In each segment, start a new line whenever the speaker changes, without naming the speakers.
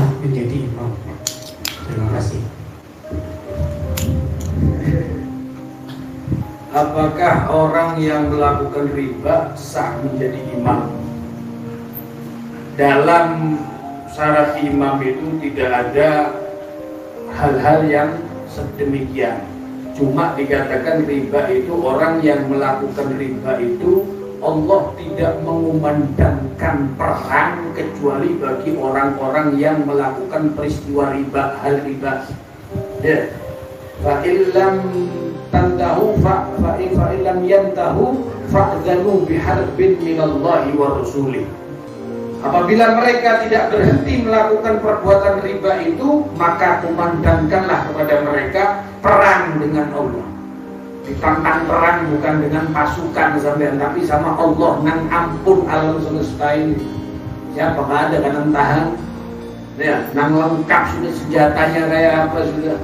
sah menjadi imam? Terima kasih.
Apakah orang yang melakukan riba sah menjadi imam? Dalam syarat imam itu tidak ada hal-hal yang sedemikian. Cuma dikatakan riba itu orang yang melakukan riba itu Allah tidak mengumandangkan perang kecuali bagi orang-orang yang melakukan peristiwa riba, hal riba. Ya. Fa illam tantahu fa illam yantahu fa'dzanu biharbin minallahi wa rasulih. Apabila mereka tidak berhenti melakukan perbuatan riba itu, maka kumandangkanlah kepada mereka perang dengan Allah. Ditantang perang bukan dengan pasukan sampean, tapi sama Allah nang ampun alam semesta ini. Siapa nggak ada kan tahan? Ya, nang lengkap sudah senjatanya kayak apa sudah,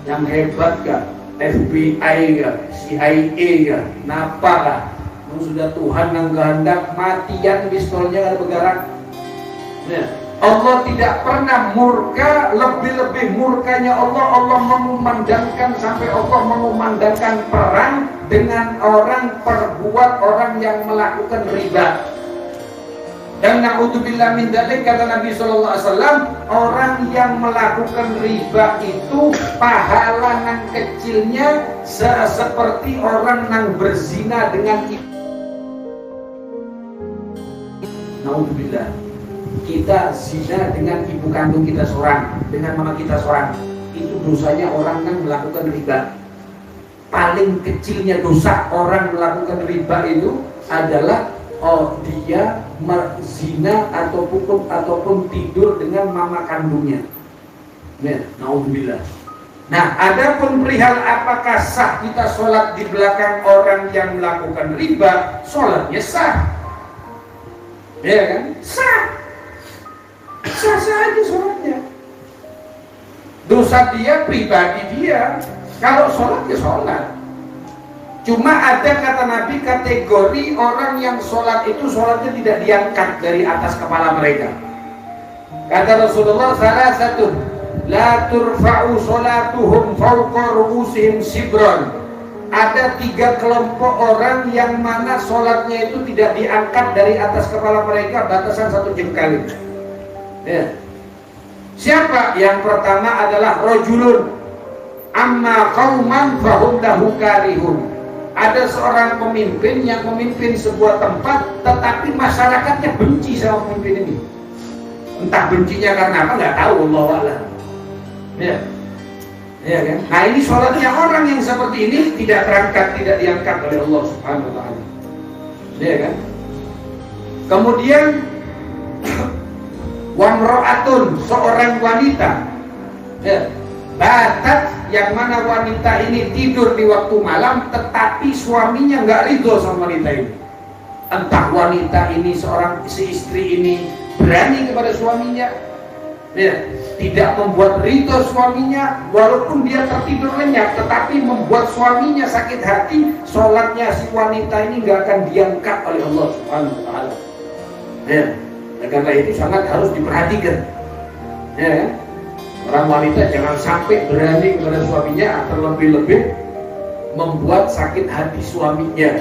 yang hebat kan? FBI kan? CIA kan? Napa kan? Sudah Tuhan yang kehendak matian pistolnya kan bergerak. Ya. Allah tidak pernah murka, lebih-lebih murkanya Allah mengumandangkan sampai Allah mengumandangkan perang dengan orang yang melakukan riba. Dan na'udzubillah min dzalik, kata Nabi sallallahu alaihi wasallam, orang yang melakukan riba itu pahala nang kecilnya seperti orang nang berzina dengan ibu. Na'udzubillah. Kita zina dengan ibu kandung kita seorang, dengan mama kita seorang, itu dosanya orang yang melakukan riba. Paling kecilnya dosa orang melakukan riba itu adalah dia zina ataupun tidur dengan mama kandungnya. Ya, naudzubillah. Nah, adapun perihal apakah sah kita sholat di belakang orang yang melakukan riba, sholatnya sah. Ya kan? Sah. Sah-sah aja sholatnya. Dosa dia pribadi dia. Kalau sholat ya sholat. Cuma ada kata Nabi kategori orang yang sholat itu sholatnya tidak diangkat dari atas kepala mereka. Kata Rasulullah salah satu, la turfa'u sholatuhum fawqa ru'usihim sibron. Ada 3 kelompok orang yang mana sholatnya itu tidak diangkat dari atas kepala mereka batasan 1 jengkal. Ya. Siapa? Yang pertama adalah rojulun amma qauman fahum lahu karihun. Ada seorang pemimpin yang memimpin sebuah tempat tetapi masyarakatnya benci sama pemimpin ini. Entah bencinya karena apa nggak tahu, Allahu a'lam. Ya. Ya kan? Nah, ini sholatnya orang yang seperti ini tidak terangkat, tidak diangkat oleh Allah Subhanahu wa taala. Ya kan? Kemudian wamro'atun, seorang wanita, ya, batat, yang mana wanita ini tidur di waktu malam tetapi suaminya nggak ridho sama wanita ini. Entah wanita ini si istri ini berani kepada suaminya, ya, tidak membuat ridho suaminya walaupun dia tertidur lenyap, tetapi membuat suaminya sakit hati, sholatnya si wanita ini nggak akan diangkat oleh Allah Subhanahu wa taala. Ya. Karena itu sangat harus diperhatikan. Ya, orang wanita jangan sampai berani kepada suaminya, terlebih-lebih membuat sakit hati suaminya.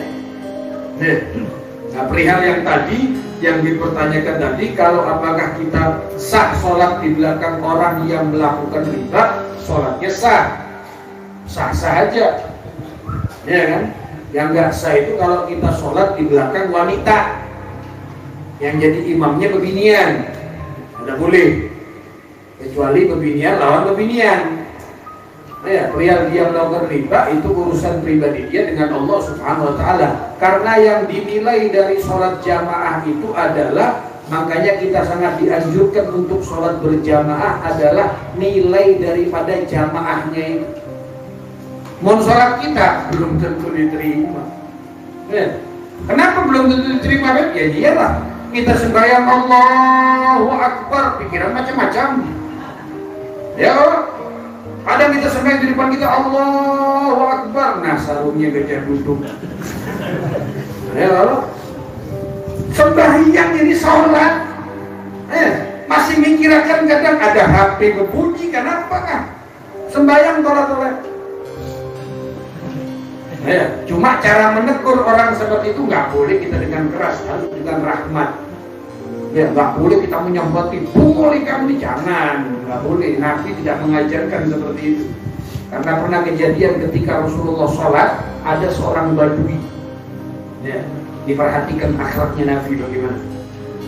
Nah, perihal yang tadi yang dipertanyakan tadi, kalau apakah kita sah sholat di belakang orang yang melakukan riba, sholatnya sah, sah-sah aja. Ya kan? Yang nggak sah itu kalau kita sholat di belakang wanita. Yang jadi imamnya bebinian, tidak boleh, kecuali bebinian lawan bebinian. Ya, perihal dia melakukan riba itu urusan pribadi dia dengan Allah Subhanahu wa taala. Karena yang dinilai dari sholat jamaah itu adalah, makanya kita sangat dianjurkan untuk sholat berjamaah adalah nilai daripada jamaahnya itu. Mau sholat kita belum tentu diterima. Ya. Kenapa belum tentu diterima? Ya iyalah. Kita sembahyang Allahu Akbar, pikiran macam-macam. Ya, kadang kita sembahyang di depan kita Allahu Akbar, nah sarungnya gajah duduk. Ya, sembahyang ini sholat. masih mikirkan kadang ada HP berbunyi, kenapa kan? Sembayang tolak-tolak. Ya, cuma cara menegur orang seperti itu nggak boleh kita dengan keras, harus dengan rahmat. Ya, nggak boleh kita menyambati, boleh kamu, jangan, nggak boleh. Nabi tidak mengajarkan seperti itu. Karena pernah kejadian ketika Rasulullah sholat, ada seorang badui. Ya, diperhatikan akhlaknya Nabi bagaimana.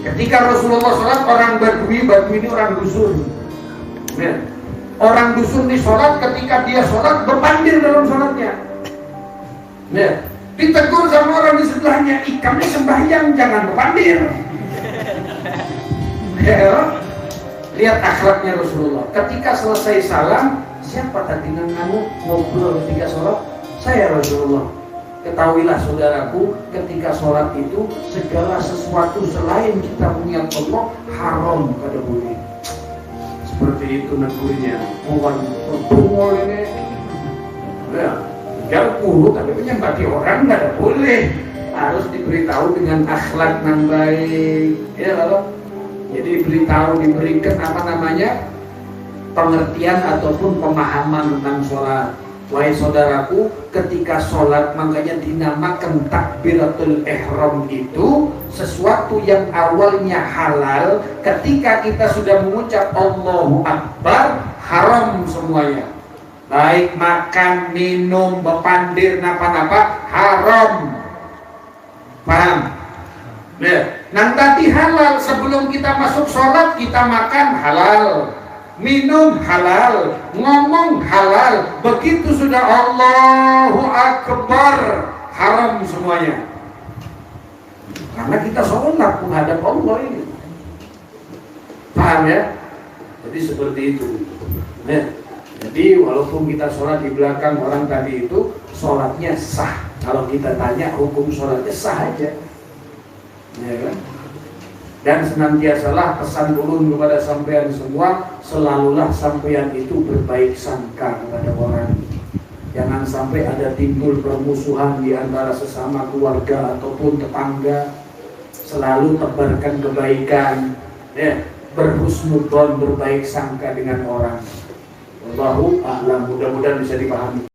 Ketika Rasulullah sholat, orang badui ini orang dusun. Ya, orang dusun ini sholat, ketika dia sholat berpandir dalam sholatnya. Ya, ditegur sama orang di sebelahnya, kamu sembahyang jangan berpandir. Ya, lihat akhlaknya Rasulullah. Ketika selesai salam, siapa tadi dengan kamu ngobrol ketika sholat? Saya Rasulullah. Ketahuilah saudaraku, ketika sholat itu segala sesuatu selain kita mengingat Allah haram kada boleh. Seperti itu negurnya. Mohon ini. Ya. Jangan puluh, tapi menyembati orang nggak boleh, harus diberitahu dengan akhlak yang baik, ya lalu. Jadi diberikan apa namanya pengertian ataupun pemahaman tentang sholat. Wahai saudaraku, ketika sholat makanya dinamakan takbiratul ihram itu sesuatu yang awalnya halal, ketika kita sudah mengucap Allahu Akbar haram semuanya. Baik makan, minum, berpandir, napa-napa haram. Paham? Ya. Nah tadi halal, sebelum kita masuk sholat kita makan halal, minum halal, ngomong halal. Begitu sudah Allahu Akbar haram semuanya. Karena kita sholat menghadap Allah ini. Paham ya? Jadi seperti itu. Ya. Jadi walaupun kita sholat di belakang orang tadi itu, sholatnya sah. Kalau kita tanya hukum sholatnya sah aja, ya kan? Dan senantiasalah pesan ulun kepada sampean semua, selalulah sampean itu berbaik sangka kepada orang. Jangan sampai ada timbul permusuhan di antara sesama keluarga ataupun tetangga. Selalu tebarkan kebaikan, ya, berhusnudzon, berbaik sangka dengan orang. Allahu a'lam, mudah-mudahan bisa dipahami.